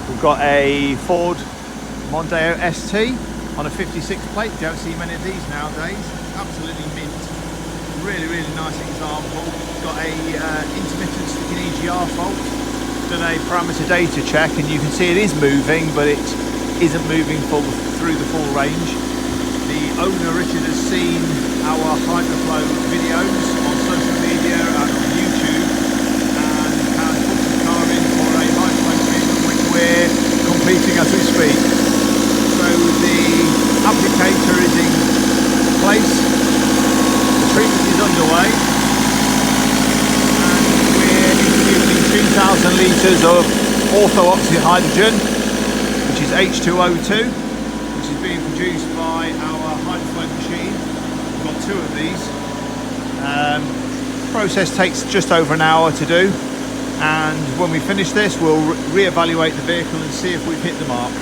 We've got a Ford Mondeo ST on a 56 plate. Don't see many of these nowadays. Absolutely mint. Really nice example. Got a intermittent sticking EGR fault. Done a parameter data check, and you can see it is moving, but it isn't moving through the full range. The owner, Richard, has seen our Hydroflow videos on social media and on YouTube, and has put his car in for a Hydroflow treatment, which we're completing as we speak. So the applicator is in place, the treatment is underway, and we're introducing 2,000 litres of ortho-oxy hydrogen, which is H2O2, which is being produced by our Hydroflow machine. We've got 2 of these. The process takes just over an hour to do, and when we finish this, we'll re-evaluate the vehicle and see if we've hit the mark.